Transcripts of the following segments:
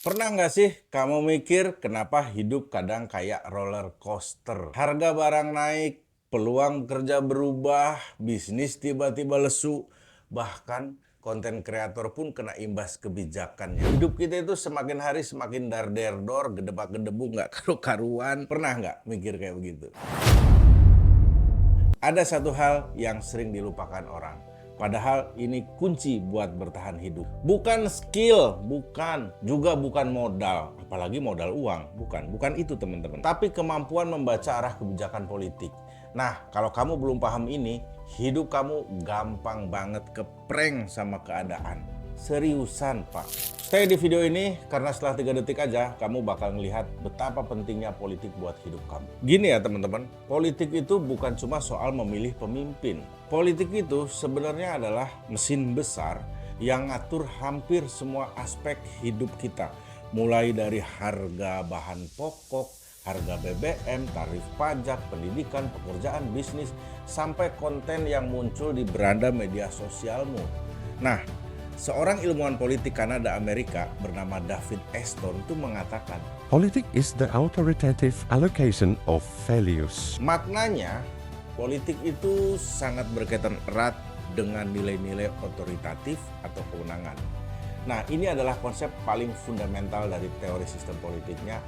Pernah nggak sih kamu mikir kenapa hidup kadang kayak roller coaster? Harga barang naik, peluang kerja berubah, bisnis tiba-tiba lesu, bahkan konten kreator pun kena imbas kebijakannya. Hidup kita itu semakin hari semakin dar-der-dor, gedebak-gedebuk, nggak karu-karuan. Pernah nggak mikir kayak begitu? Ada satu hal yang sering dilupakan orang. Padahal ini kunci buat bertahan hidup. Bukan skill, bukan. Juga bukan modal. Apalagi modal uang. Bukan itu teman-teman. Tapi kemampuan membaca arah kebijakan politik. Nah, kalau kamu belum paham ini, hidup kamu gampang banget keprank sama keadaan. Seriusan, Pak. Stay di video ini karena setelah 3 detik aja kamu bakal melihat betapa pentingnya politik buat hidup kamu. Gini ya teman-teman, politik itu bukan cuma soal memilih pemimpin. Politik itu sebenarnya adalah mesin besar yang ngatur hampir semua aspek hidup kita. Mulai dari harga bahan pokok, harga BBM, tarif pajak, pendidikan, pekerjaan, bisnis, sampai konten yang muncul di beranda media sosialmu. Nah, seorang ilmuwan politik Kanada Amerika bernama David Eston itu mengatakan, Politics is the authoritative allocation of values. maknanya politik itu sangat berkaitan erat dengan nilai-nilai otoritatif atau kewenangan. Nah, ini adalah konsep paling fundamental dari teori sistem politiknya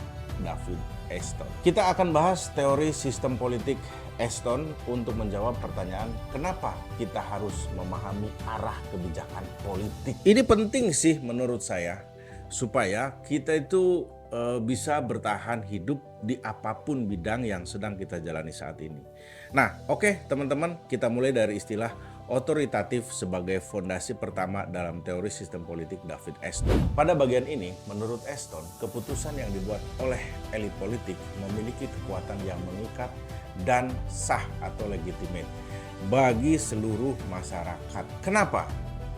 David Eston. Kita akan bahas teori sistem politik Eston untuk menjawab pertanyaan kenapa kita harus memahami arah kebijakan politik. Ini penting sih menurut saya supaya kita itu bisa bertahan hidup di apapun bidang yang sedang kita jalani saat ini. Nah, oke teman-teman, kita mulai dari istilah otoritatif sebagai fondasi pertama dalam teori sistem politik David Eston. Pada bagian ini, menurut Eston, keputusan yang dibuat oleh elit politik memiliki kekuatan yang mengikat dan sah atau legitimate bagi seluruh masyarakat. Kenapa?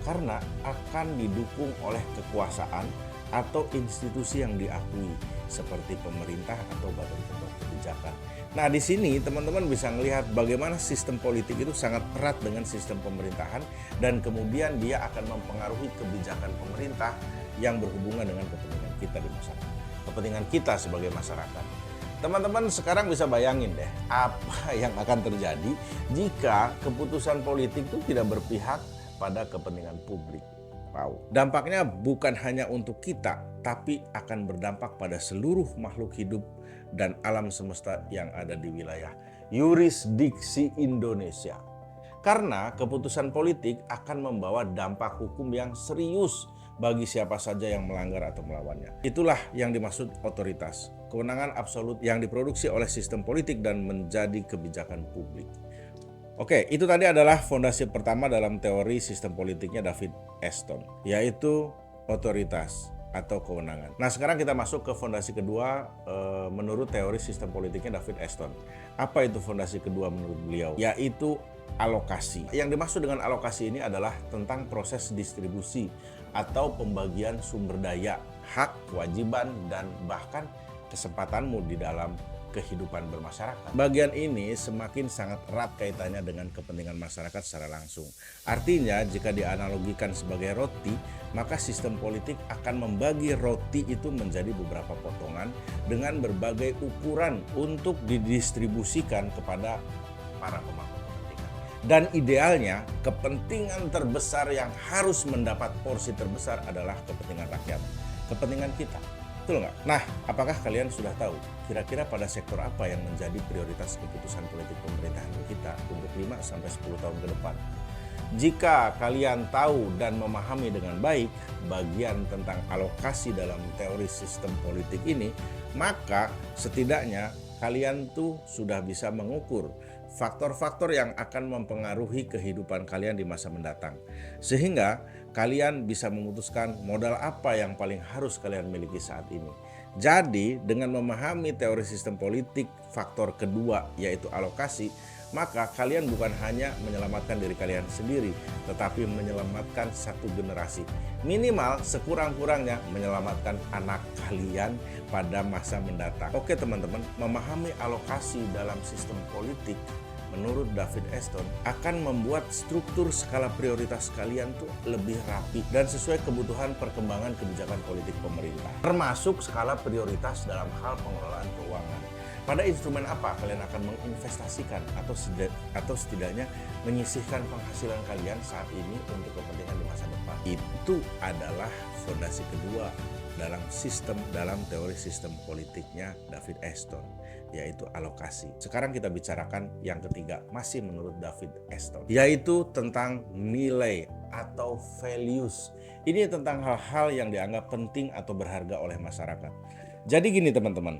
Karena akan didukung oleh kekuasaan atau institusi yang diakui seperti pemerintah atau badan pembuat kebijakan. Nah, di sini teman-teman bisa melihat bagaimana sistem politik itu sangat erat dengan sistem pemerintahan dan kemudian dia akan mempengaruhi kebijakan pemerintah yang berhubungan dengan kepentingan kita di masyarakat. Kepentingan kita sebagai masyarakat. Teman-teman sekarang bisa bayangin deh apa yang akan terjadi jika keputusan politik itu tidak berpihak pada kepentingan publik. Wow. Dampaknya bukan hanya untuk kita, tapi akan berdampak pada seluruh makhluk hidup dan alam semesta yang ada di wilayah yurisdiksi Indonesia. Karena keputusan politik akan membawa dampak hukum yang serius bagi siapa saja yang melanggar atau melawannya. Itulah yang dimaksud otoritas, kewenangan absolut yang diproduksi oleh sistem politik dan menjadi kebijakan publik. Oke, itu tadi adalah fondasi pertama dalam teori sistem politiknya David Eston, yaitu otoritas atau kewenangan. Nah, sekarang kita masuk ke fondasi kedua menurut teori sistem politiknya David Eston. Apa itu fondasi kedua menurut beliau? Yaitu alokasi. Yang dimaksud dengan alokasi ini adalah tentang proses distribusi atau pembagian sumber daya, hak, kewajiban, dan bahkan kesempatanmu di dalam kehidupan bermasyarakat. Bagian ini semakin sangat erat kaitannya dengan kepentingan masyarakat secara langsung. Artinya, jika dianalogikan sebagai roti, maka sistem politik akan membagi roti itu menjadi beberapa potongan dengan berbagai ukuran untuk didistribusikan kepada para pemangku kepentingan. Dan idealnya, kepentingan terbesar yang harus mendapat porsi terbesar adalah kepentingan rakyat, kepentingan kita. Betul nggak? Nah, apakah kalian sudah tahu kira-kira pada sektor apa yang menjadi prioritas keputusan politik pemerintahan kita untuk 5-10 tahun ke depan? Jika kalian tahu dan memahami dengan baik bagian tentang alokasi dalam teori sistem politik ini, maka setidaknya kalian tuh sudah bisa mengukur faktor-faktor yang akan mempengaruhi kehidupan kalian di masa mendatang. Sehingga kalian bisa memutuskan modal apa yang paling harus kalian miliki saat ini. Jadi dengan memahami teori sistem politik faktor kedua yaitu alokasi, maka kalian bukan hanya menyelamatkan diri kalian sendiri, tetapi menyelamatkan satu generasi. Minimal sekurang-kurangnya menyelamatkan anak kalian pada masa mendatang. Oke teman-teman, memahami alokasi dalam sistem politik menurut David Aston, akan membuat struktur skala prioritas kalian tuh lebih rapi dan sesuai kebutuhan perkembangan kebijakan politik pemerintah. Termasuk skala prioritas dalam hal pengelolaan keuangan. Pada instrumen apa kalian akan menginvestasikan atau setidaknya menyisihkan penghasilan kalian saat ini untuk kepentingan di masa depan. Itu adalah fondasi kedua dalam teori sistem politiknya David Aston, yaitu alokasi. Sekarang kita bicarakan yang ketiga, masih menurut David Aston, yaitu tentang nilai atau values. Ini tentang hal-hal yang dianggap penting atau berharga oleh masyarakat. Jadi gini teman-teman,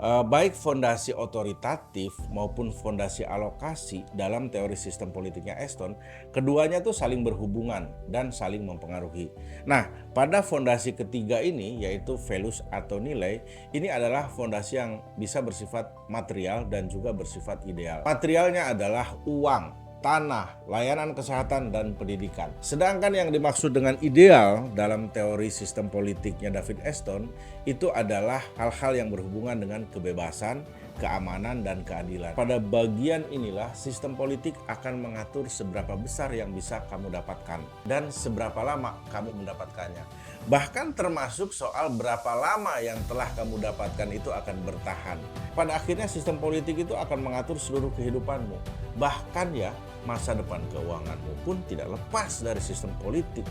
baik fondasi otoritatif maupun fondasi alokasi dalam teori sistem politiknya Aston, keduanya tuh saling berhubungan dan saling mempengaruhi. Nah, pada fondasi ketiga ini, yaitu values atau nilai, ini adalah fondasi yang bisa bersifat material dan juga bersifat ideal. Materialnya adalah uang, tanah, layanan kesehatan, dan pendidikan. Sedangkan yang dimaksud dengan ideal dalam teori sistem politiknya David Aston itu adalah hal-hal yang berhubungan dengan kebebasan, keamanan, dan keadilan. Pada bagian inilah sistem politik akan mengatur seberapa besar yang bisa kamu dapatkan dan seberapa lama kamu mendapatkannya. Bahkan termasuk soal berapa lama yang telah kamu dapatkan itu akan bertahan. Pada akhirnya sistem politik itu akan mengatur seluruh kehidupanmu. Bahkan ya, masa depan keuanganmu pun tidak lepas dari sistem politik.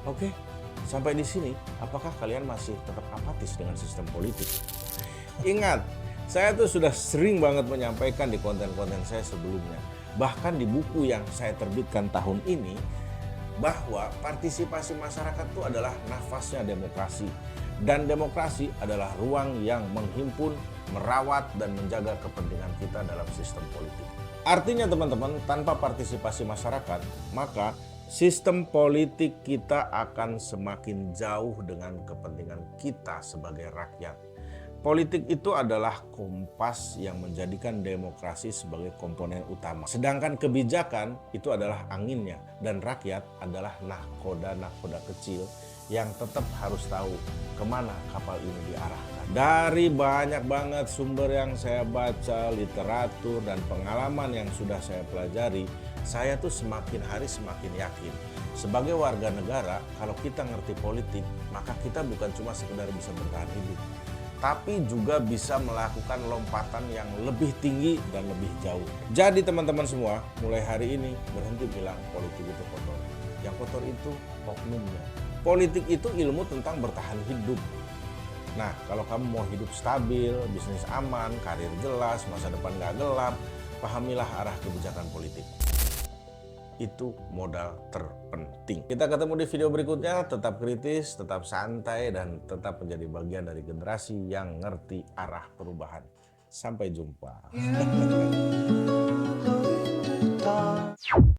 Oke, sampai di sini, apakah kalian masih tetap apatis dengan sistem politik? Ingat, saya tuh sudah sering banget menyampaikan di konten-konten saya sebelumnya, bahkan di buku yang saya terbitkan tahun ini, bahwa partisipasi masyarakat itu adalah nafasnya demokrasi. Dan demokrasi adalah ruang yang menghimpun, merawat, dan menjaga kepentingan kita dalam sistem politik. Artinya teman-teman, tanpa partisipasi masyarakat, maka sistem politik kita akan semakin jauh dengan kepentingan kita sebagai rakyat. Politik itu adalah kompas yang menjadikan demokrasi sebagai komponen utama. Sedangkan kebijakan itu adalah anginnya dan rakyat adalah nahkoda-nahkoda kecil yang tetap harus tahu kemana kapal ini diarahkan. Dari banyak banget sumber yang saya baca, literatur, dan pengalaman yang sudah saya pelajari, saya tuh semakin hari semakin yakin. Sebagai warga negara, kalau kita ngerti politik, maka kita bukan cuma sekedar bisa bertahan hidup, tapi juga bisa melakukan lompatan yang lebih tinggi dan lebih jauh. Jadi teman-teman semua, mulai hari ini berhenti bilang politik itu kotor. Yang kotor itu oknumnya. Politik itu ilmu tentang bertahan hidup. Nah, kalau kamu mau hidup stabil, bisnis aman, karir jelas, masa depan gak gelap, pahamilah arah kebijakan politik. Itu modal terpenting. Kita ketemu di video berikutnya, tetap kritis, tetap santai, dan tetap menjadi bagian dari generasi yang ngerti arah perubahan. Sampai jumpa.